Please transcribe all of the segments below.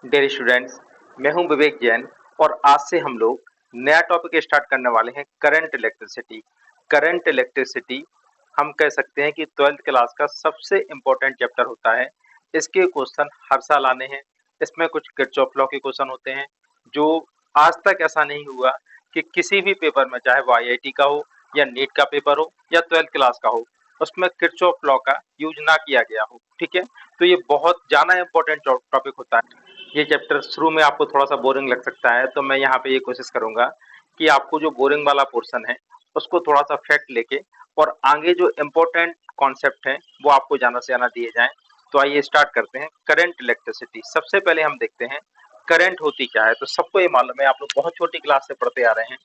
Dear students, मैं हूं विवेक जैन और आज से हम लोग नया टॉपिक स्टार्ट करने वाले हैं करंट इलेक्ट्रिसिटी। करंट इलेक्ट्रिसिटी हम कह सकते हैं कि 12th क्लास का सबसे इम्पोर्टेंट चैप्टर होता है। इसके क्वेश्चन हर साल आने हैं। इसमें कुछ किरचॉफ लॉ के क्वेश्चन होते हैं जो आज तक ऐसा नहीं हुआ कि किसी भी पेपर में, चाहे वो आईआईटी का हो या नीट का पेपर हो या 12th क्लास का हो, उसमें किरचॉफ लॉ का यूज ना किया गया हो। ठीक है, तो ये बहुत ज्यादा इंपॉर्टेंट टॉपिक होता है। ये चैप्टर शुरू में आपको थोड़ा सा बोरिंग लग सकता है, तो मैं यहाँ पे ये कोशिश करूंगा कि आपको जो बोरिंग वाला पोर्शन है उसको थोड़ा सा फैक्ट लेके और आगे जो इम्पोर्टेंट कॉन्सेप्ट है वो आपको जाना से जाना दिए जाएं। तो आइए स्टार्ट करते हैं। करंट इलेक्ट्रिसिटी, सबसे पहले हम देखते हैं करंट होती क्या है। तो सबको ये मालूम है, आप लोग बहुत छोटी क्लास से पढ़ते आ रहे हैं,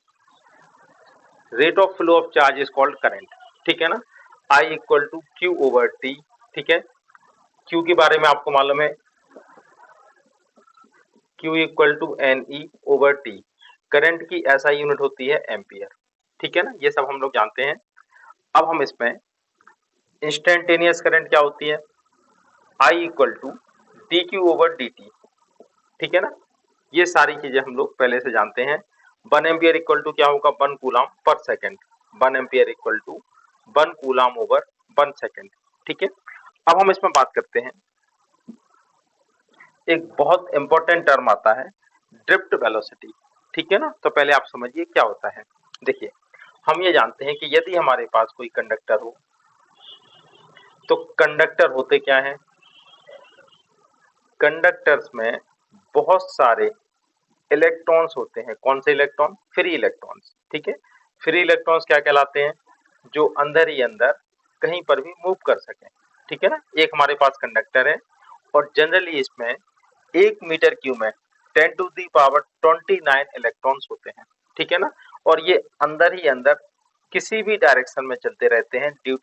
rate of flow of charge is called current. ठीक है ना, I equal to Q over T. ठीक है, क्यू के बारे में आपको मालूम है, Q equal to N E over T. Current की ऐसा यूनिट होती है एम्पियर। ठीक है ना, ये सब हम लोग जानते हैं। अब हम इसमें इंस्टेंटेनियस करंट क्या होती है, I equal to D Q over D T. ठीक है ना, ये सारी चीजें हम लोग पहले से जानते हैं। 1 एम्पियर इक्वल टू क्या होगा, 1 coulomb per second. 1 ampere equal to 1 coulomb over 1 second. ठीक है, अब हम इसमें बात करते हैं, एक बहुत इंपॉर्टेंट टर्म आता है ड्रिफ्ट वेलोसिटी। ठीक है ना, तो पहले आप समझिए क्या होता है। देखिए, हम ये जानते हैं कि यदि हमारे पास कोई कंडक्टर हो तो कंडक्टर होते क्या हैं, कंडक्टर्स में बहुत सारे इलेक्ट्रॉन्स होते हैं। कौन से इलेक्ट्रॉन, फ्री इलेक्ट्रॉन्स। ठीक है, फ्री इलेक्ट्रॉन्स क्या कहलाते हैं, जो अंदर ही अंदर कहीं पर भी मूव कर सकें। ठीक है ना, एक हमारे पास कंडक्टर है और जनरली इसमें 1 मीटर क्यूब में 10 टू दी पावर 29 इलेक्ट्रॉन्स होते हैं। ठीक है ना, और ये अंदर ही अंदर किसी भी डायरेक्शन में चलते रहते हैं ड्यू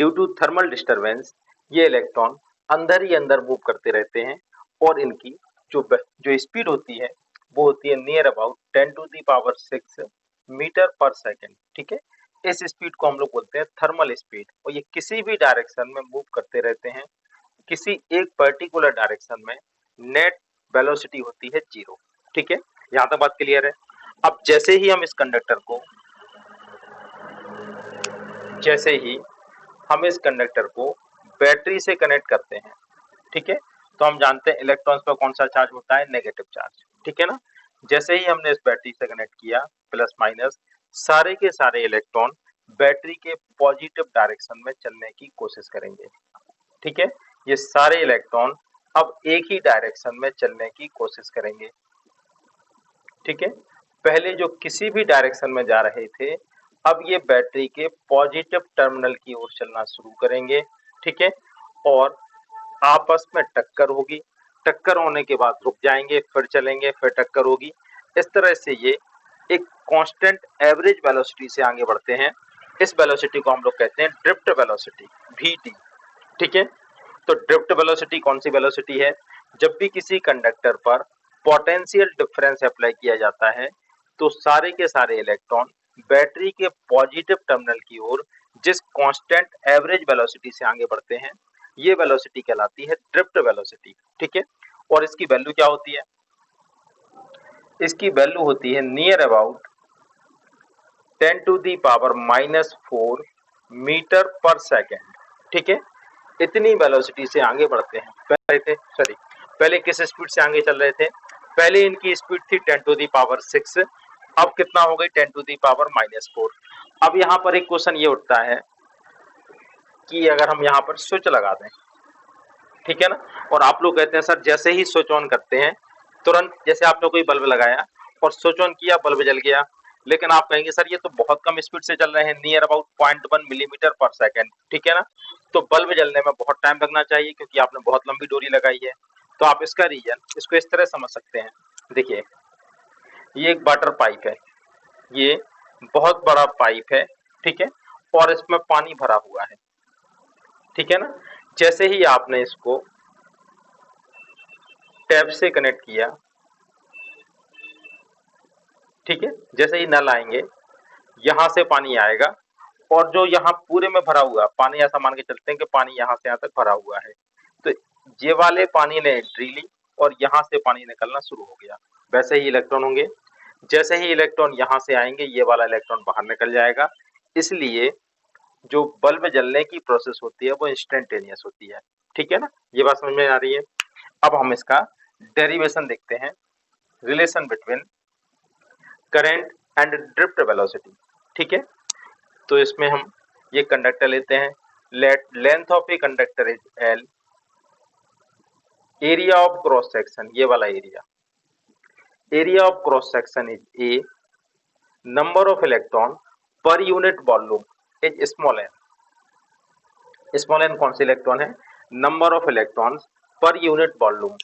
टू थर्मल डिस्टरबेंस। ये इलेक्ट्रॉन अंदर ही अंदर मूव करते रहते हैं और इनकी जो स्पीड होती है वो होती है near about 10 to the power 6 metre per second. ठीक है, इस स्पीड को हम लोग बोलते हैं थर्मल स्पीड, और ये किसी भी डायरेक्शन में मूव करते रहते हैं। किसी एक पर्टिकुलर डायरेक्शन में नेट वेलोसिटी होती है 0। ठीक है, यहां तक बात क्लियर है। अब जैसे ही हम इस कंडक्टर को बैटरी से कनेक्ट करते हैं, ठीक है, तो हम जानते हैं इलेक्ट्रॉन्स पर कौन सा चार्ज होता है, नेगेटिव चार्ज। ठीक है ना, जैसे ही हमने इस बैटरी से कनेक्ट किया, प्लस माइनस सारे के सारे इलेक्ट्रॉन बैटरी के पॉजिटिव डायरेक्शन में चलने की कोशिश करेंगे। ठीक है, ये सारे इलेक्ट्रॉन अब एक ही डायरेक्शन में चलने की कोशिश करेंगे। ठीक है, पहले जो किसी भी डायरेक्शन में जा रहे थे, अब ये बैटरी के पॉजिटिव टर्मिनल की ओर चलना शुरू करेंगे। ठीक है, और आपस में टक्कर होगी। टक्कर होने के बाद रुक जाएंगे, फिर चलेंगे, फिर टक्कर होगी। इस तरह से ये एक कांस्टेंट एवरेज वेलोसिटी से आगे बढ़ते हैं। इस वेलोसिटी को हम लोग कहते हैं ड्रिफ्ट वेलोसिटी, VT। ठीक है, तो ड्रिफ्ट वेलोसिटी कौन सी वेलोसिटी है, जब भी किसी कंडक्टर पर पोटेंशियल डिफरेंस अप्लाई किया जाता है तो सारे के सारे इलेक्ट्रॉन बैटरी के पॉजिटिव टर्मिनल की ओर जिस कांस्टेंट एवरेज वेलोसिटी से आगे बढ़ते हैं, ये वेलोसिटी कहलाती है ड्रिफ्ट वेलोसिटी। ठीक है, और इसकी वैल्यू क्या होती है, इसकी वैल्यू होती है near about 10 to the power -4 metre per second. ठीक है, इतनी वेलोसिटी से आगे बढ़ते हैं। पहले किस स्पीड से आगे चल रहे थे, पहले इनकी स्पीड थी 10 टू दी पावर 6, अब कितना हो गई 10 टू दी पावर -4। अब यहाँ पर एक क्वेश्चन ये उठता है कि अगर हम यहाँ पर स्विच लगा दें, ठीक है ना, और आप लोग कहते हैं सर जैसे ही स्विच ऑन करते हैं तुरंत, जैसे आपने कोई बल्ब लगाया और स्विच ऑन किया, बल्ब जल गया, लेकिन आप कहेंगे सर ये तो बहुत कम स्पीड से चल रहे हैं, नियर अबाउट 0.1 मिलीमीटर पर सेकेंड। ठीक है ना, तो बल्ब जलने में बहुत टाइम लगना चाहिए क्योंकि आपने बहुत लंबी डोरी लगाई है। तो आप इसका रीजन इसको इस तरह समझ सकते हैं। देखिए, ये एक वाटर पाइप है, ये बहुत बड़ा पाइप है। ठीक है, और इसमें पानी भरा हुआ है। ठीक है ना, जैसे ही आपने इसको टैप से कनेक्ट किया, ठीक है, जैसे ही नल आएंगे यहां से पानी आएगा, और जो यहाँ पूरे में भरा हुआ पानी, ऐसा मान के चलते हैं कि पानी यहाँ से यहाँ तक भरा हुआ है, तो ये वाले पानी ने एंट्री ली, और यहाँ से पानी निकलना शुरू हो गया। वैसे ही इलेक्ट्रॉन होंगे, जैसे ही इलेक्ट्रॉन यहाँ से आएंगे ये वाला इलेक्ट्रॉन बाहर निकल जाएगा। इसलिए जो बल्ब जलने की प्रोसेस होती है वो इंस्टेंटेनियस होती है। ठीक है ना, ये बात समझ में आ रही है। अब हम इसका डेरिवेशन देखते हैं, relation between current and drift velocity. ठीक है, तो इसमें हम ये कंडक्टर लेते हैं, length of a conductor is L, area of cross section ये वाला area of cross section is A, number of electron per unit volume is small N. Small N कौन से इलेक्ट्रॉन है, number of electrons per unit volume.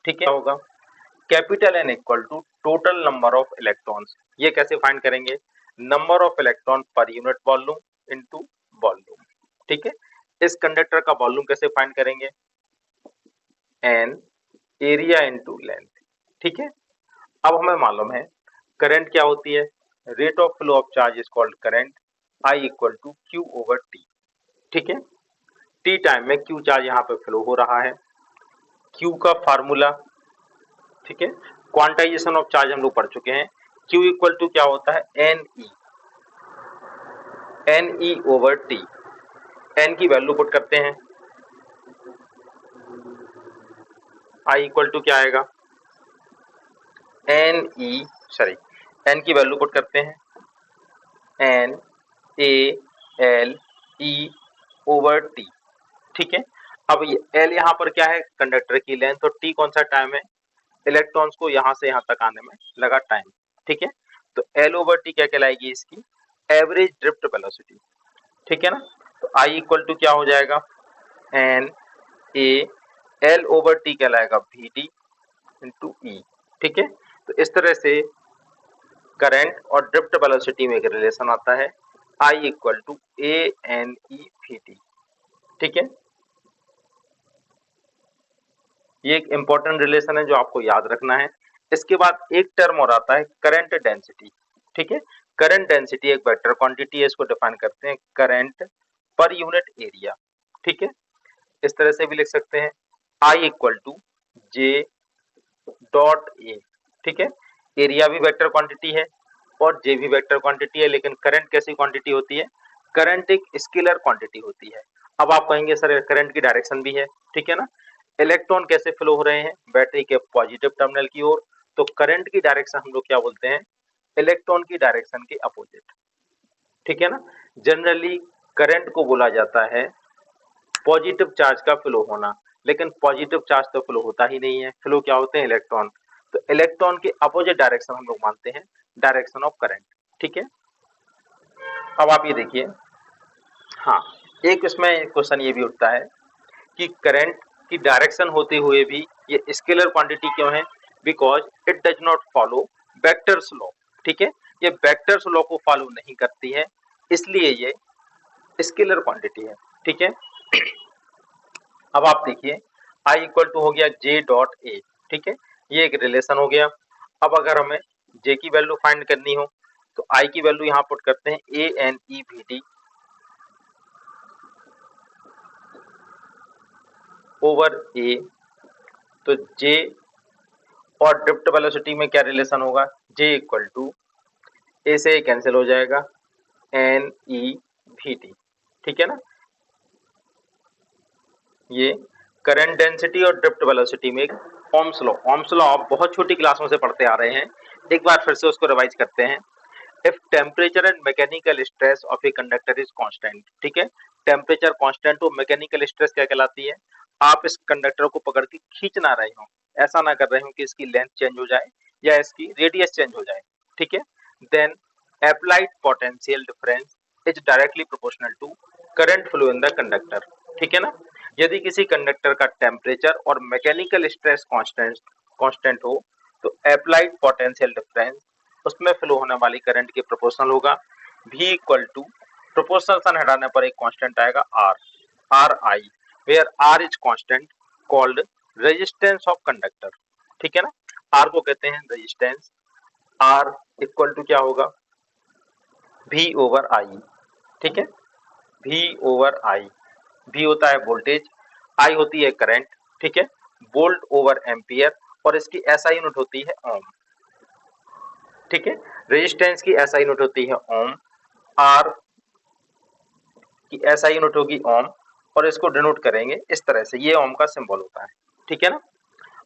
ठीक है, होगा capital N equal to total number of electrons. ये कैसे find करेंगे, number of electron per unit volume into volume. ठीक है, इस कंडक्टर का वॉल्यूम कैसे फाइंड करेंगे, एन एरिया इनटू लेंथ। ठीक है, अब हमें मालूम है करंट क्या होती है, rate of flow of charge is called current, I equal to Q over T. ठीक है, टी टाइम में क्यू चार्ज यहाँ पे फ्लो हो रहा है, क्यू का फार्मूला, ठीक है, क्वांटाइजेशन ऑफ चार्ज हम लोग पढ़ चुके हैं, क्यू इक्वल टू क्या होता है, N E over T. N की वैल्यू पुट करते हैं, आई इक्वल टू क्या आएगा, एन की वैल्यू पुट करते हैं, N A L E over T. ठीक है, अब ये एल यहाँ पर क्या है, कंडक्टर की लेंथ, और टी कौन सा टाइम है, इलेक्ट्रॉन्स को यहाँ से यहाँ तक आने में लगा टाइम। ठीक है, तो एल ओवर टी क्या कहलाएगी, इसकी एवरेज ड्रिफ्ट वेलोसिटी। ठीक है ना, तो आई इक्वल टू क्या हो जाएगा, N A L over T कहलाएगा वी डी इंटू ई। ठीक है, तो इस तरह से करंट और ड्रिफ्ट वेलोसिटी में एक रिलेशन आता है, I equal to A N E V T. ठीक है, ये एक इंपॉर्टेंट रिलेशन है जो आपको याद रखना है। इसके बाद एक टर्म और आता है करंट डेंसिटी। ठीक है, करंट डेंसिटी एक वेक्टर क्वांटिटी है, इसको डिफाइन करते हैं करंट पर यूनिट एरिया। ठीक है, इस तरह से भी लिख सकते हैं, I equal to J dot A. ठीक है, एरिया भी वेक्टर क्वांटिटी है और जे भी वेक्टर क्वांटिटी है, लेकिन करंट कैसी क्वांटिटी होती है, करंट एक स्केलर क्वांटिटी होती है। अब आप कहेंगे सर करंट की डायरेक्शन भी है, ठीक है ना, इलेक्ट्रॉन कैसे फ्लो हो रहे हैं बैटरी के पॉजिटिव टर्मिनल की ओर, तो करंट की डायरेक्शन हम लोग क्या बोलते हैं, इलेक्ट्रॉन की डायरेक्शन के अपोजिट। ठीक है ना, जनरली करंट को बोला जाता है पॉजिटिव चार्ज का फ्लो होना, लेकिन पॉजिटिव चार्ज तो फ्लो होता ही नहीं है, फ्लो क्या होते हैं, इलेक्ट्रॉन। तो इलेक्ट्रॉन के अपोजिट डायरेक्शन हम लोग मानते हैं डायरेक्शन ऑफ करंट। ठीक है, अब आप ये देखिए, हाँ, एक इसमें क्वेश्चन ये भी उठता है कि करंट की डायरेक्शन होते हुए भी ये स्केलर क्वांटिटी क्यों है, because it does not follow vectors law. ठीक है, ये वेक्टर्स लॉ को फॉलो नहीं करती है, इसलिए ये स्केलर क्वांटिटी है। ठीक है, अब आप देखिए आई इक्वल टू हो गया जे डॉट ए। ठीक है, ये एक रिलेशन हो गया। अब अगर हमें जे की वैल्यू फाइंड करनी हो तो आई की वैल्यू यहाँ पुट करते हैं A N E V D over A. तो जे और ड्रिफ्ट वेलोसिटी में क्या रिलेशन होगा, जे इक्वल टू ए से कैंसिल हो जाएगा, एन ई वी टी। ठीक है ना, ये करंट डेंसिटी और ड्रिफ्ट वेलोसिटी में एक ओम्स लॉ आप बहुत छोटी क्लासों से पढ़ते आ रहे हैं, एक बार फिर से उसको रिवाइज करते हैं। If temperature and mechanical stress of a conductor is constant. ठीक है, टेम्परेचर कांस्टेंट हो, मैकेनिकल स्ट्रेस क्या कहलाती है, आप इस कंडक्टर को पकड़ के खींच ना रहे हो, ऐसा ना कर रहे हो कि इसकी लेंथ चेंज हो जाए या इसकी रेडियस चेंज हो जाए। ठीक है, then applied potential difference is directly proportional to current flow in the conductor. ठीक है ना, यदि किसी कंडक्टर का टेम्परेचर और मैकेनिकल स्ट्रेस कांस्टेंट हो तो अप्लाइड पोटेंशियल डिफरेंस उसमें फ्लो होने वाली करंट के प्रोपोर्शनल होगा। V equal to proportional sign हटाने पर एक कांस्टेंट आएगा R I, where R is constant called resistance of conductor. ठीक है ना, R को कहते हैं रेजिस्टेंस, R इक्वल टू क्या होगा, V ओवर I। ठीक है, V ओवर I, V होता है वोल्टेज, I होती है करंट। ठीक है, वोल्ट ओवर ओवर एम्पियर और इसकी एसआई यूनिट होती है ओम। ठीक है, रेजिस्टेंस की एसआई यूनिट होती है ओम, आर की एसआई यूनिट होगी ओम और इसको डिनोट करेंगे इस तरह से, ये ओम का सिंबल होता है। ठीक है ना।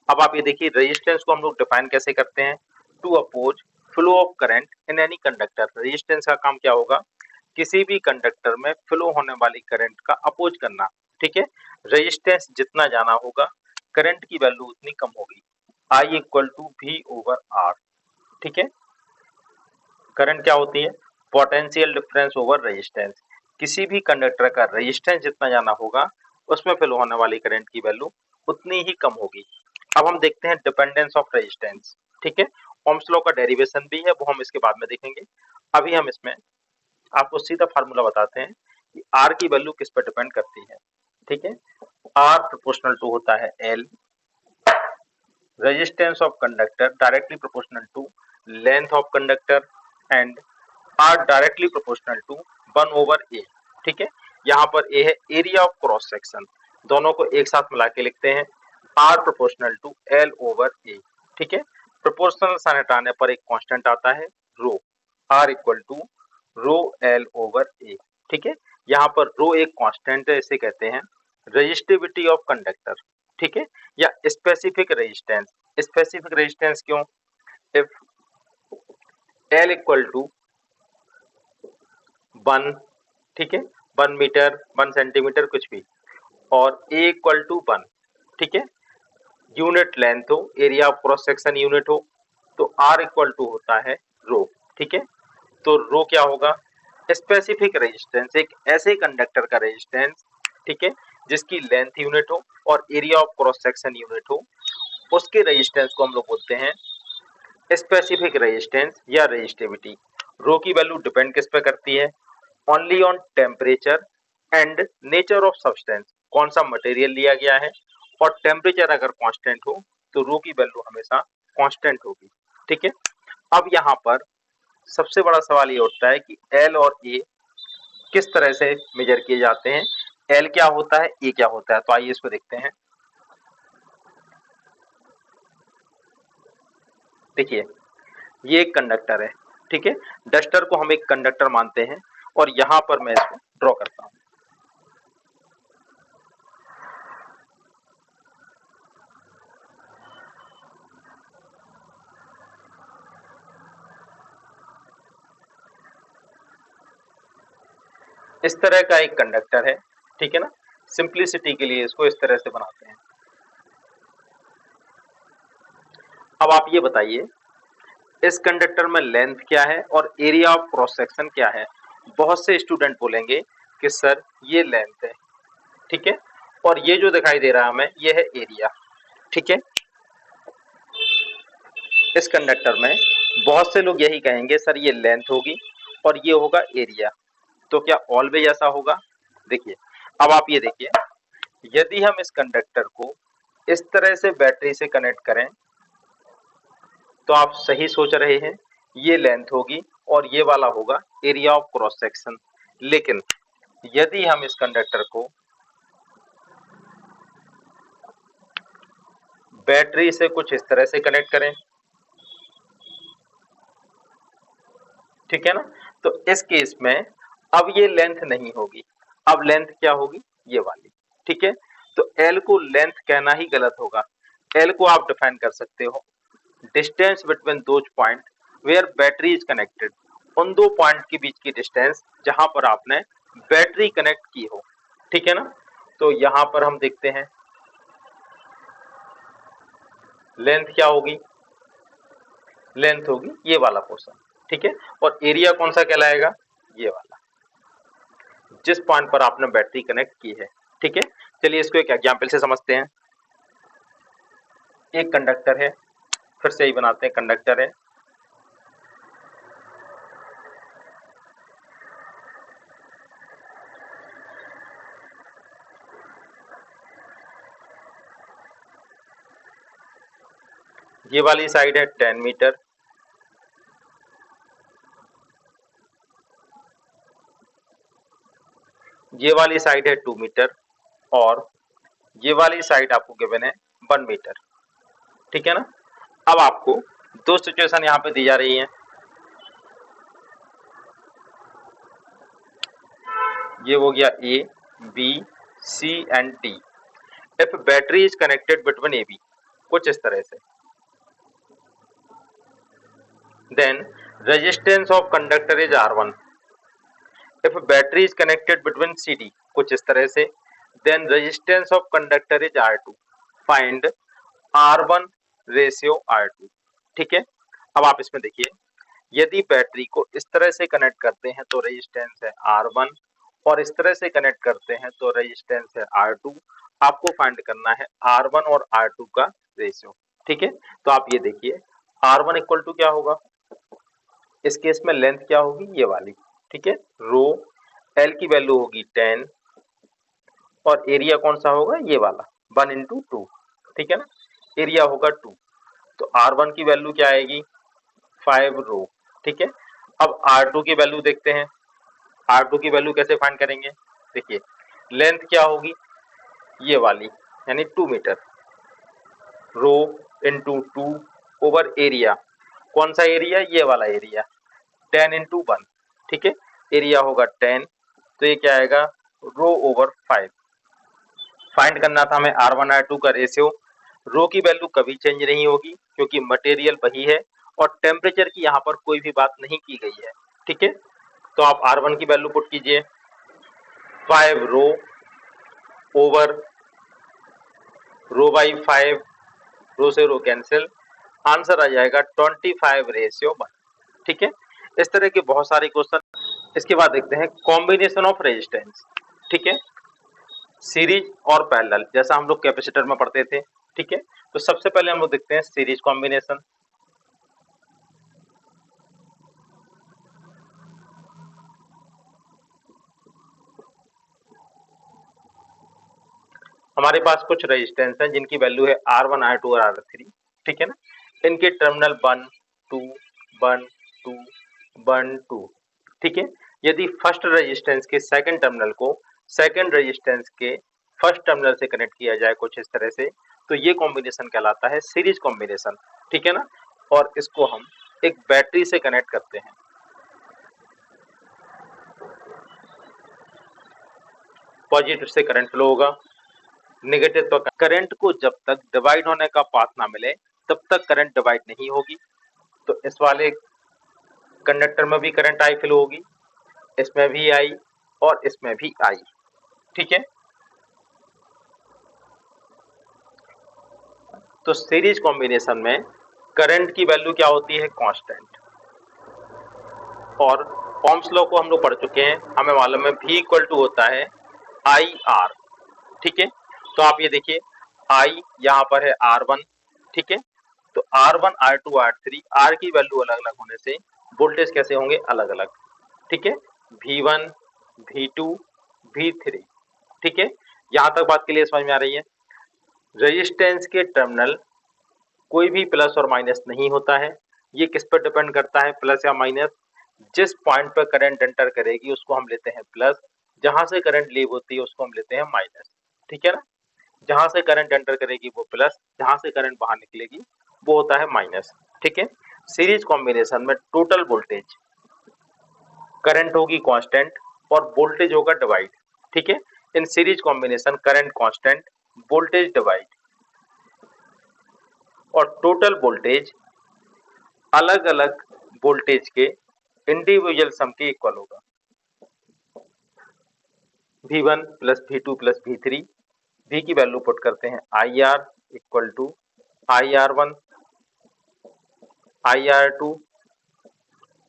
अब आप ये देखिए रेजिस्टेंस को हम लोग डिफाइन कैसे करते हैं, to oppose flow of current in any conductor. Resistance का काम क्या होगा, किसी भी कंडक्टर में फ्लो होने वाली करंट का अपोज करना। ठीक है, रेजिस्टेंस जितना ज्यादा होगा करंट की वैल्यू उतनी कम होगी। I equal to V over R. ठीक है, करंट क्या होती है, पोटेंशियल डिफरेंस ओवर रेजिस्टेंस। किसी भी कंडक्टर का रेजिस्टेंस जितना ज्यादा होगा उसमें फ्लो होने वाली करंट की वैल्यू उतनी ही कम होगी। अब हम देखते हैं डिपेंडेंस ऑफ रेजिस्टेंस। ठीक है, ओम्स लॉ का डेरिवेशन भी है, वो हम इसके बाद में देखेंगे। अभी हम इसमें आपको सीधा फार्मूला बताते हैं कि आर की वैल्यू किस पर डिपेंड करती है। ठीक है, आर प्रोपोर्शनल टू होता है L, resistance of conductor directly proportional to length of conductor and R directly proportional to 1 over A. ठीक है, यहाँ पर ए है एरिया ऑफ क्रॉस सेक्शन, दोनों को एक साथ मिला के लिखते हैं R proportional to L over A. ठीक है, प्रोपोर्शनल साइन हटाने पर एक कांस्टेंट आता है rho, R equal to rho L over A. ठीक है, यहाँ पर रो एक कांस्टेंट है, इसे कहते हैं रेजिस्टिविटी ऑफ कंडक्टर। ठीक है, या स्पेसिफिक रेजिस्टेंस। स्पेसिफिक रेजिस्टेंस क्यों, इफ एल इक्वल टू 1, ठीक है, 1 मीटर 1 सेंटीमीटर कुछ भी, और ए इक्वल टू 1, ठीक है, यूनिट लेंथ हो, area of cross section unit हो, तो आर इक्वल टू होता है रो। ठीक है, तो रो क्या होगा, स्पेसिफिक रेजिस्टेंस, एक ऐसे कंडक्टर का रेजिस्टेंस, ठीक है, जिसकी लेंथ यूनिट हो और area of cross section unit हो, उसके रेजिस्टेंस को हम लोग बोलते हैं स्पेसिफिक रेजिस्टेंस या रेजिस्टिविटी। रो की वैल्यू डिपेंड किस पे करती है, only on temperature and nature of substance, कौन सा मटेरियल लिया गया है, और टेम्परेचर अगर कांस्टेंट हो तो रो की वैल्यू हमेशा कांस्टेंट होगी। ठीक है, अब यहाँ पर सबसे बड़ा सवाल ये उठता है कि एल और ए किस तरह से मेजर किए जाते हैं, एल क्या होता है, ए क्या होता है, तो आइए इसको देखते हैं। देखिए ये एक कंडक्टर है, ठीक है, डस्टर को हम एक कंडक्टर मानते हैं और यहां पर मैं इसको ड्रॉ करता हूं। इस तरह का एक कंडक्टर है, ठीक है ना, सिंपलिसिटी के लिए इसको इस तरह से बनाते हैं। अब आप ये बताइए इस कंडक्टर में लेंथ क्या है और एरिया ऑफ क्रॉस सेक्शन क्या है। बहुत से स्टूडेंट बोलेंगे कि सर ये लेंथ है, ठीक है, और ये जो दिखाई दे रहा है हमें ये है एरिया। ठीक है, इस कंडक्टर में बहुत से लोग यही कहेंगे सर ये लेंथ होगी और ये होगा एरिया, तो क्या ऑलवेज ऐसा होगा। देखिए अब आप ये देखिए, यदि हम इस कंडक्टर को इस तरह से बैटरी से कनेक्ट करें तो आप सही सोच रहे हैं, ये लेंथ होगी और ये वाला होगा एरिया ऑफ क्रॉस सेक्शन। लेकिन यदि हम इस कंडक्टर को बैटरी से कुछ इस तरह से कनेक्ट करें, ठीक है ना, तो इस केस में अब ये लेंथ नहीं होगी, अब लेंथ क्या होगी, ये वाली। ठीक है, तो एल को लेंथ कहना ही गलत होगा। एल को आप डिफाइन कर सकते हो distance between those point where battery is connected, उन दो पॉइंट के बीच की डिस्टेंस जहां पर आपने बैटरी कनेक्ट की हो। ठीक है ना, तो यहां पर हम देखते हैं लेंथ क्या होगी, लेंथ होगी ये वाला पोर्शन। ठीक है, और एरिया कौन सा कहलाएगा, ये वाला, जिस पॉइंट पर आपने बैटरी कनेक्ट की है। ठीक है, चलिए इसको एक एग्जांपल से समझते हैं। एक कंडक्टर है, फिर से ही बनाते हैं, कंडक्टर है, ये वाली साइड है 10 मीटर, ये वाली साइड है 2 मीटर और ये वाली साइड आपको गिवन है 1 मीटर। ठीक है ना। अब आपको दो सिचुएशन यहाँ पे दी जा रही है, ये हो गया A, B, C and D. If battery is connected between A B, कुछ इस तरह से, then resistance of conductor is R1। If battery is connected between C D, कुछ इस तरह से, then resistance of conductor is R2। Find R1 ratio R2। ठीक है। अब आप इसमें देखिए, यदि बैटरी को इस तरह से कनेक्ट करते हैं तो रेजिस्टेंस है R1, और इस तरह से कनेक्ट करते हैं तो रेजिस्टेंस है R2। आपको फाइंड करना है R1 और R2 का रेशियो। ठीक है। तो आप ये देखिए, R1 इक्वल टू क्या होगा, इस केस में लेंथ क्या होगी, ये वाली। ठीक है, रो, एल की वैल्यू होगी 10, और एरिया कौन सा होगा, ये वाला 1 इंटू 2। ठीक है ना, एरिया होगा 2। तो R1 की वैल्यू क्या आएगी, 5 रो। ठीक है। अब R2 की वैल्यू देखते हैं, R2 की वैल्यू कैसे फाइंड करेंगे, देखिए लेंथ क्या होगी, ये वाली, यानी 2 metre, rho into 2 over area, कौन सा एरिया, ये वाला एरिया, 10 इंटू 1। ठीक है, एरिया होगा 10, तो ये क्या आएगा, रो ओवर 5। फाइंड करना था हमें R1 R2 का रेशियो। रो की वैल्यू कभी चेंज नहीं होगी क्योंकि मटेरियल वही है, और टेम्परेचर की यहाँ पर कोई भी बात नहीं की गई है। ठीक है, तो आप R1 की वैल्यू पुट कीजिए, 5 रो ओवर रो बाई 5, रो से रो कैंसिल, आंसर आ जाएगा 25 रेशियो 1। ठीक है, इस तरह के बहुत सारे क्वेश्चन। इसके बाद देखते हैं कॉम्बिनेशन ऑफ रेजिस्टेंस। ठीक है, सीरीज और पैरेलल, जैसा हम लोग कैपेसिटर में पढ़ते थे। ठीक है, तो सबसे पहले हम लोग देखते हैं सीरीज कॉम्बिनेशन। हमारे पास कुछ रेजिस्टेंस हैं जिनकी वैल्यू है R1 R2 और R3। ठीक है ना, इनके टर्मिनल 1 2 1 2 1 2। ठीक है, यदि फर्स्ट रेजिस्टेंस के सेकंड टर्मिनल को सेकंड रेजिस्टेंस के फर्स्ट टर्मिनल से कनेक्ट किया जाए कुछ इस तरह से, तो ये कॉम्बिनेशन कहलाता है सीरीज कॉम्बिनेशन। ठीक है ना, और इसको हम एक बैटरी से कनेक्ट करते हैं। पॉजिटिव से करंट फ्लो होगा, नेगेटिव तो करंट को जब तक डिवाइड होने का पाथ ना मिले तब तक करंट डिवाइड नहीं होगी। तो इस वाले कंडक्टर में भी करंट आई फ्लो होगी, इसमें भी आई और इसमें भी आई। ठीक है, तो सीरीज कॉम्बिनेशन में करंट की वैल्यू क्या होती है, कांस्टेंट। और ओम्स लॉ को हम लोग पढ़ चुके हैं, हमें मालूम है V इक्वल टू होता है आई आर। ठीक है, तो आप ये देखिए, आई यहाँ पर है R1। ठीक है, तो R1 R2 R3, R की वैल्यू अलग अलग होने से वोल्टेज कैसे होंगे, अलग अलग। ठीक है, V1 V2 V3। ठीक है, यहाँ तक बात क्लियर समझ में आ रही है। रेजिस्टेंस के टर्मिनल कोई भी प्लस और माइनस नहीं होता है, ये किस पर डिपेंड करता है, प्लस या माइनस। जिस पॉइंट पर करंट एंटर करेगी उसको हम लेते हैं प्लस, जहां से करंट लीव होती है उसको हम लेते हैं माइनस। ठीक है ना, जहां से करंट एंटर करेगी वो प्लस, जहां से करंट बाहर निकलेगी वो होता है माइनस। ठीक है, सीरीज कॉम्बिनेशन में टोटल वोल्टेज, करंट होगी कांस्टेंट और वोल्टेज होगा डिवाइड। ठीक है, in series combination current constant, voltage divide, और टोटल वोल्टेज अलग अलग वोल्टेज के इंडिविजुअल सम के इक्वल होगा। V1 plus V2 plus V3, V की वैल्यू पुट करते हैं IR equal to IR1 IR2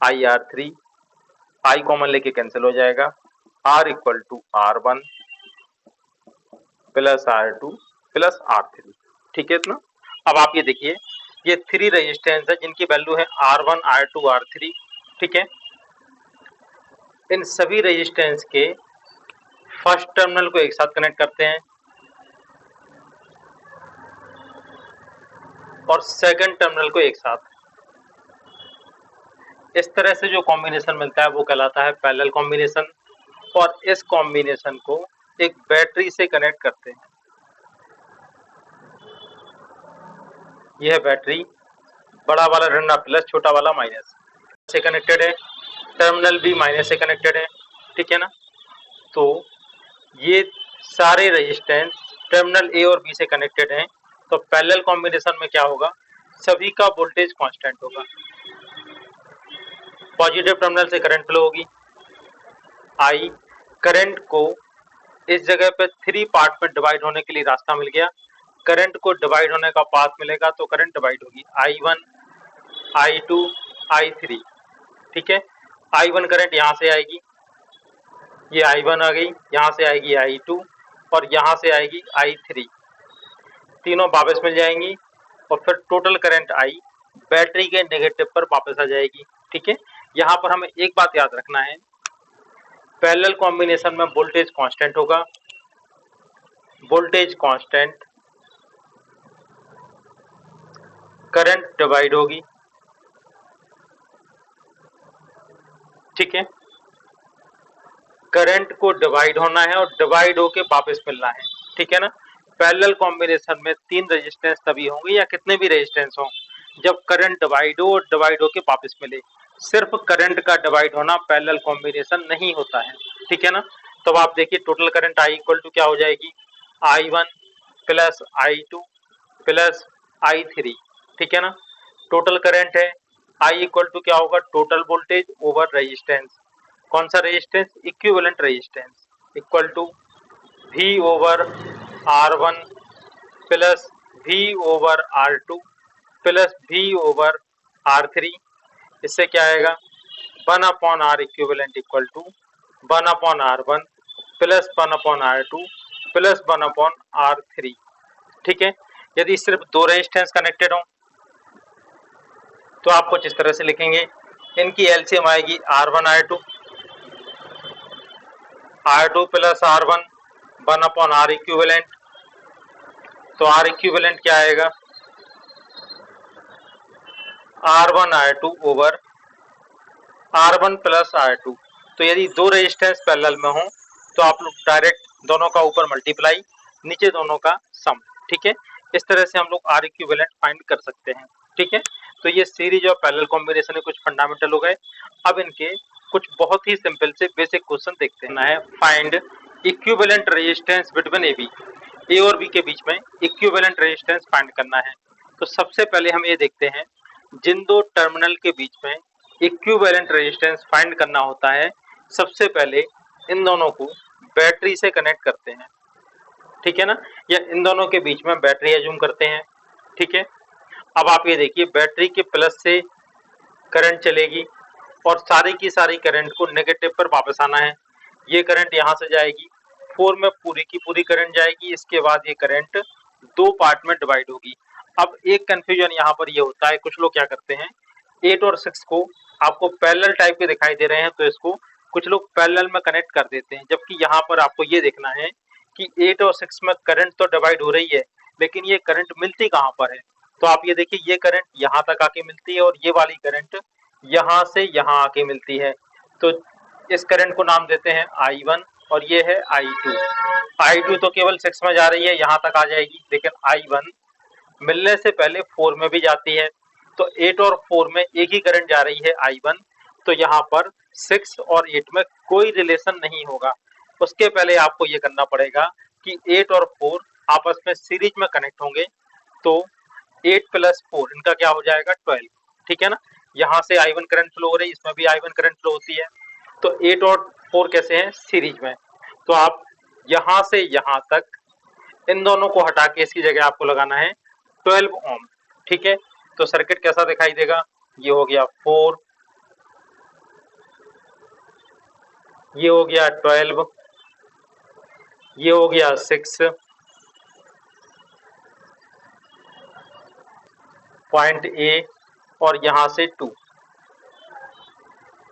IR3, I common लेके कैंसिल हो जाएगा, R equal to R1 plus R2 plus R3। ठीक है इतना। अब आप ये देखिए, ये 3 रेजिस्टेंस है जिनकी वैल्यू है R1 R2 R3। ठीक है, इन सभी रेजिस्टेंस के फर्स्ट टर्मिनल को एक साथ कनेक्ट करते हैं और सेकंड टर्मिनल को एक साथ। इस तरह से जो कॉम्बिनेशन मिलता है वो कहलाता है पैरेलल कॉम्बिनेशन, और इस कॉम्बिनेशन को एक बैटरी से कनेक्ट करते हैं। ये है बैटरी, बड़ा वाला डंडा प्लस, छोटा वाला माइनस से कनेक्टेड है, टर्मिनल भी माइनस से कनेक्टेड है, ठीक है ना। तो ये सारे रेजिस्टेंस टर्मिनल ए और बी से कनेक्टेड हैं, तो पैरेलल कॉम्बिनेशन में क्या होगा, सभी का वोल्टेज कांस्टेंट होगा। पॉजिटिव टर्मिनल से करंट फ्लो होगी आई, करंट को इस जगह पे 3 पार्ट में डिवाइड होने के लिए रास्ता मिल गया, करंट को डिवाइड होने का पाथ मिलेगा तो करंट डिवाइड होगी I1, I2, I3, ठीक है। I1 करंट यहाँ से आएगी, ये I1 आ गई, यहाँ से आएगी I2 और यहाँ से आएगी I3, तीनों वापस मिल जाएंगी और फिर टोटल करंट आई बैटरी के नेगेटिव पर वापस आ जाएगी, ठीक है। यहाँ पर हमें एक बात याद रखना है, पैरेलल कॉम्बिनेशन में वोल्टेज कांस्टेंट होगा, वोल्टेज कांस्टेंट, करंट डिवाइड होगी, ठीक है। करंट को डिवाइड होना है और डिवाइड होके वापस मिलना है, ठीक है ना। पैरेलल कॉम्बिनेशन में 3 रेजिस्टेंस तभी होंगे या कितने भी रेजिस्टेंस हों जब करंट डिवाइड हो और डिवाइड होके वापस मिले। सिर्फ करंट का डिवाइड होना पैरेलल कॉम्बिनेशन नहीं होता है, ठीक है ना। तो आप देखिए total current I equal to क्या हो जाएगी, I1 plus I2 plus I3, ठीक है ना। टोटल करंट है आई इक्वल टू क्या होगा, टोटल वोल्टेज ओवर रेजिस्टेंस, कौन सा resistance, equivalent resistance, equal to V over R1 plus V over R2 plus V over R3, इससे क्या आएगा 1 upon R equivalent equal to 1 upon R1 plus 1 upon R2 plus 1 upon R3, ठीक है। यदि सिर्फ 2 resistance connected हो तो आप कुछ इस तरह से लिखेंगे, इनकी एलसीएम आएगी R1 R2 plus R1 1 upon R equivalent, तो R इक्विवेलेंट क्या आएगा R1 R2 over R1 plus R2। तो यदि 2 रेजिस्टेंस पैरेलल में हो तो आप लोग डायरेक्ट दोनों का ऊपर मल्टीप्लाई, नीचे दोनों का सम, ठीक है। इस तरह से हम लोग R इक्विवेलेंट फाइंड कर सकते हैं, ठीक है। तो ये सीरीज और पैरेलल कॉम्बिनेशन के कुछ फंडामेंटल हो गए। अब इनके कुछ बहुत ही सिंपल से बेसिक क्वेश्चन देखते हैं। फाइंड इक्विवेलेंट रेजिस्टेंस बिटवीन ए और बी के बीच में इक्विवेलेंट रेजिस्टेंस फाइंड करना है। तो सबसे पहले हम ये देखते हैं, जिन दो टर्मिनल के बीच में इक्विवेलेंट रेजिस्टेंस फाइंड करना होता है, सबसे पहले इन दोनों को बैटरी से कनेक्ट करते हैं, ठीक है ना, या इन दोनों के बीच में बैटरी एज्यूम करते हैं, ठीक है। अब आप ये देखिए बैटरी के प्लस से करंट चलेगी और सारी की सारी करंट को नेगेटिव पर वापस आना है। ये करंट यहाँ से जाएगी 4 में पूरी की पूरी करंट जाएगी, इसके बाद ये करंट 2 पार्ट में डिवाइड होगी। अब एक कंफ्यूजन यहाँ पर ये होता है, कुछ लोग क्या करते हैं 8 और 6 को आपको पैरेलल टाइप के दिखाई दे रहे हैं तो इसको कुछ लोग पैरेलल में कनेक्ट कर देते हैं, जबकि यहाँ पर आपको ये देखना है कि 8 और 6 में करंट तो डिवाइड हो रही है लेकिन ये करंट मिलती कहाँ पर है। तो आप ये देखिए ये करंट यहाँ तक आके मिलती है और ये वाली करंट यहाँ से यहाँ आके मिलती है। तो इस करंट को नाम देते हैं I1 और ये है I2। I2 तो केवल 6 में जा रही है, यहाँ तक आ जाएगी, लेकिन I1 मिलने से पहले 4 में भी जाती है। तो 8 और 4 में एक ही करंट जा रही है I1, तो यहाँ पर 6 और 8 में कोई रिलेशन नहीं होगा। उसके पहले आपको ये करना पड़ेगा कि 8 और 4 आपस में सीरीज में कनेक्ट होंगे, तो 8 प्लस 4 इनका क्या हो जाएगा 12, ठीक है ना। यहाँ से I1 करंट फ्लो हो रही है, इसमें भी I1 करंट फ्लो होती है, तो 8 और 4 कैसे हैं सीरीज में। तो आप यहाँ से यहाँ तक इन दोनों को हटा के इसकी जगह आपको लगाना है 12 ओम, ठीक है। तो सर्किट कैसा दिखाई देगा, ये हो गया 4, ये हो गया 12, ये हो गया 6 पॉइंट ए और यहाँ से 2,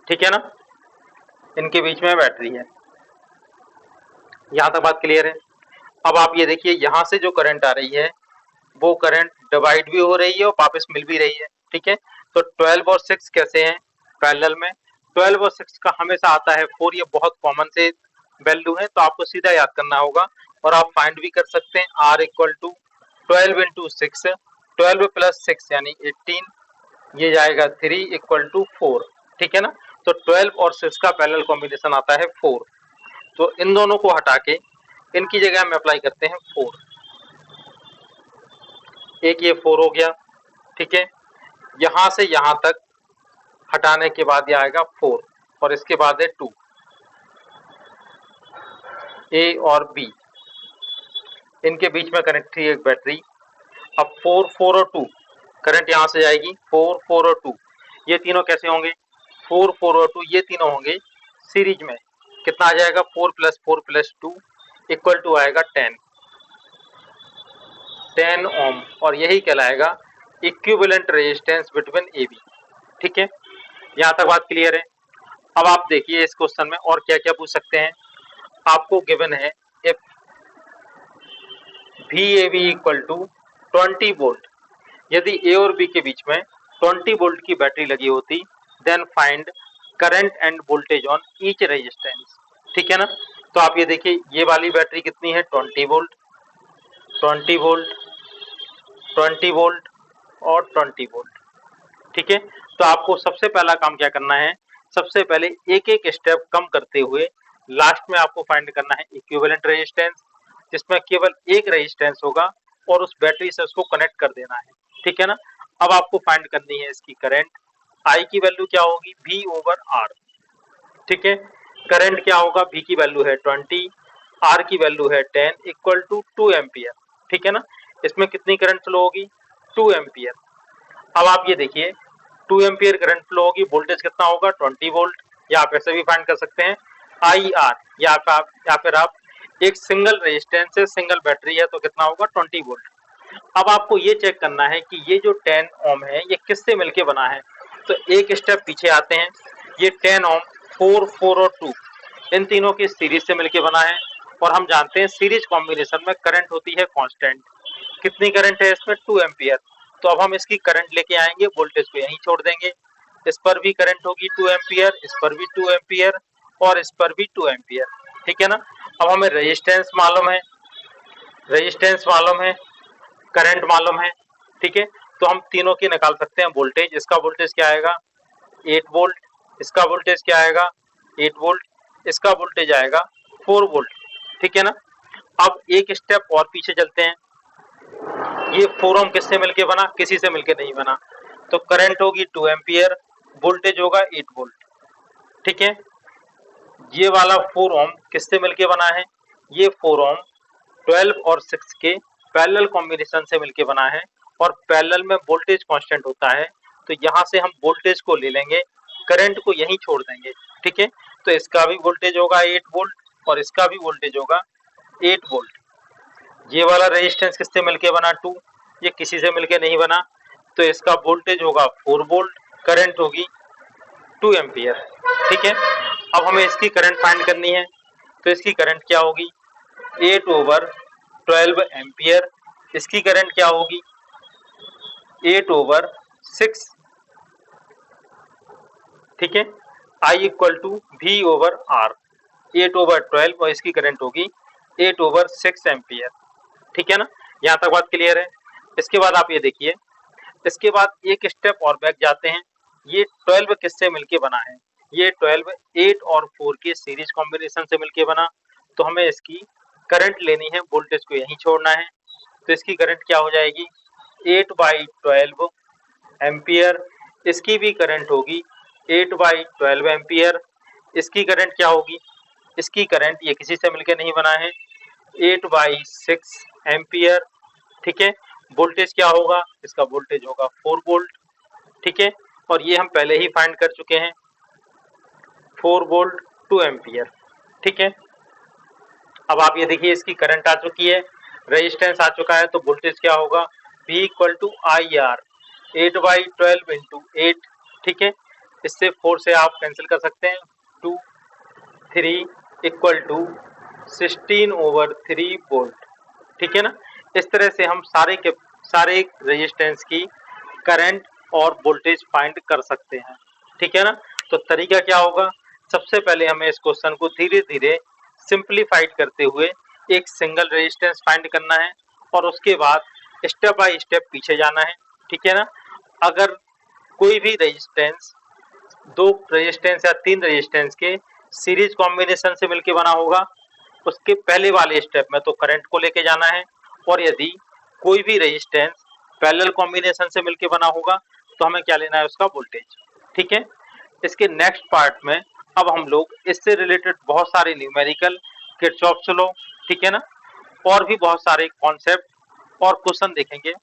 ठीक है ना। इनके बीच में बैटरी है, यहाँ तक बात क्लियर है। अब आप ये देखिए यहाँ से जो करंट आ रही है वो करंट डिवाइड भी हो रही है और वापस मिल भी रही है, ठीक है। तो 12 और 6 कैसे हैं पैरेलल में, 12 और 6 का हमेशा आता है 4, ये बहुत कॉमन से वैल्यू है तो आपको सीधा याद करना होगा और आप फाइंड भी कर सकते हैं R equal to 12 into 6 12 plus 6 यानी 18, ये जाएगा 3 इक्वल टू 4, ठीक है ना। तो 12 और 6 का पैरेलल कॉम्बिनेशन आता है 4। तो इन दोनों को हटा के इनकी जगह हम अप्लाई करते हैं 4। एक ये 4 हो गया, ठीक है। यहां से यहां तक हटाने के बाद ये आएगा 4 और इसके बाद है 2, ए और बी, इनके बीच में कनेक्ट थी एक बैटरी। अब 4 4 और 2 करंट यहां से जाएगी, 4 4 और 2 ये तीनों कैसे होंगे, 4 4 और 2 ये तीनों होंगे सीरीज में। कितना आ जाएगा, 4 प्लस 2 इक्वल टू आएगा 10 ओम, और यही कहलाएगा equivalent resistance between A B, ठीक है। यहाँ तक बात क्लियर है। अब आप देखिए इस क्वेश्चन में और क्या क्या पूछ सकते हैं। आपको गिवन है if V A B equal to 20 volt, यदि ए और बी के बीच में 20 वोल्ट की बैटरी लगी होती, then find current and voltage on each resistance, ठीक है ना। तो आप ये देखिए ये वाली बैटरी कितनी है, 20 वोल्ट, 20 वोल्ट, 20 वोल्ट और 20 वोल्ट, ठीक है। तो आपको सबसे पहला काम क्या करना है, सबसे पहले एक एक स्टेप कम करते हुए लास्ट में आपको फाइंड करना है इक्विवेलेंट रेजिस्टेंस, जिसमें केवल एक रेजिस्टेंस होगा और उस बैटरी से उसको कनेक्ट कर देना है, ठीक है ना। अब आपको फाइंड करनी है इसकी करंट, आई की वैल्यू क्या होगी, V ओवर R, ठीक है। करंट क्या होगा, V की वैल्यू है 20, R की वैल्यू है 10 इक्वल टू 2 एम्पियर, ठीक है ना। इसमें कितनी करंट फ्लो होगी, 2 एम्पियर। अब आप ये देखिए 2 एम्पियर करंट फ्लो होगी, वोल्टेज कितना होगा, 20 वोल्ट, या आप ऐसे भी फाइंड कर सकते हैं IR, या फिर आप एक सिंगल रेजिस्टेंस से सिंगल बैटरी है तो कितना होगा, 20 वोल्ट। अब आपको ये चेक करना है कि ये जो 10 ओम है ये किससे मिलके बना है। तो एक स्टेप पीछे आते हैं, ये 10 ओम 4 4 और 2 इन तीनों की सीरीज से मिलके बना है, और हम जानते हैं सीरीज कॉम्बिनेशन में करंट होती है कांस्टेंट। कितनी करंट है इसमें, 2 एम्पियर। तो अब हम इसकी करंट लेके आएंगे, वोल्टेज को यहीं छोड़ देंगे, इस पर भी करंट होगी 2 एम्पियर, इस पर भी 2 एम्पियर और इस पर भी 2 एम्पियर, ठीक है ना। अब हमें रेजिस्टेंस मालूम है, करंट मालूम है, ठीक है। तो हम तीनों की निकाल सकते हैं वोल्टेज। इसका वोल्टेज क्या आएगा, 8 वोल्ट, इसका वोल्टेज क्या आएगा, 8 वोल्ट, इसका वोल्टेज आएगा 4 वोल्ट, ठीक है ना। अब एक स्टेप और पीछे चलते हैं, ये 4 ओम किससे मिलके बना, किसी से मिलके नहीं बना। तो करंट होगी 2 एम्पियर, वोल्टेज होगा 8 वोल्ट, ठीक है। ये वाला 4 ओम किससे मिलके बना है, ये 4 ओम 12 और 6 के पैरेलल कॉम्बिनेशन से मिलके बना है, और पैरेलल में वोल्टेज कांस्टेंट होता है। तो यहाँ से हम वोल्टेज को ले लेंगे, करंट को यहीं छोड़ देंगे, ठीक है। तो इसका भी वोल्टेज होगा 8 वोल्ट और इसका भी वोल्टेज होगा 8 वोल्ट। ये वाला रेजिस्टेंस किससे मिलके बना, 2, ये किसी से मिलके नहीं बना। तो इसका वोल्टेज होगा 4 वोल्ट, करंट होगी 2 एम्पियर, ठीक है। अब हमें इसकी करंट फाइंड करनी है, तो इसकी करंट क्या होगी, 8 ओवर 12 एम्पियर, इसकी करंट क्या होगी 8 ओवर 6, ठीक है। I equal to V over R, 8 over 12 और इसकी करंट होगी 8 ओवर 6 एम्पियर, ठीक है ना। यहाँ तक बात क्लियर है। इसके बाद आप ये देखिए, इसके बाद एक स्टेप और बैक जाते हैं, ये 12 किससे मिलके बना है, ये 12 8 और 4 के सीरीज कॉम्बिनेशन से मिलके बना। तो हमें इसकी करंट लेनी है, वोल्टेज को यहीं छोड़ना है। तो इसकी करंट क्या हो जाएगी, 8/12 एम्पियर, इसकी भी करंट होगी 8/12 एम्पियर, इसकी करंट क्या होगी, इसकी करंट ये किसी से मिलके नहीं बना है, 8/6 एम्पियर, ठीक है। वोल्टेज क्या होगा, इसका वोल्टेज होगा 4 वोल्ट, ठीक है। और ये हम पहले ही फाइंड कर चुके हैं, 4 वोल्ट 2 एम्पियर, ठीक है। अब आप ये देखिए इसकी करंट आ चुकी है, रेजिस्टेंस आ चुका है, तो वोल्टेज क्या होगा, V equal to IR 8/12 into 8, ठीक है। इससे 4 से आप कैंसिल कर सकते हैं, 2 3 इक्वल टू 16 ओवर 3 वोल्ट, ठीक है ना। इस तरह से हम सारे रेजिस्टेंस की करंट और वोल्टेज फाइंड कर सकते हैं, ठीक है ना। तो तरीका क्या होगा, सबसे पहले हमें इस क्वेश्चन को धीरे धीरे सिंप्लीफाइड करते हुए एक सिंगल रेजिस्टेंस फाइंड करना है, और उसके बाद स्टेप बाय स्टेप पीछे जाना है, ठीक है ना। अगर कोई भी रेजिस्टेंस 2 रेजिस्टेंस या 3 रेजिस्टेंस के सीरीज कॉम्बिनेशन से मिलकर बना होगा, उसके पहले वाले स्टेप में तो करंट को लेके जाना है। और यदि कोई भी रेजिस्टेंस पैरेलल कॉम्बिनेशन से मिलकर बना होगा तो हमें क्या लेना है, उसका वोल्टेज, ठीक है। इसके नेक्स्ट पार्ट में अब हम लोग इससे रिलेटेड बहुत सारे न्यूमेरिकल, किरचॉफ्स लॉ, ठीक है ना, और भी बहुत सारे कॉन्सेप्ट और क्वेश्चन देखेंगे।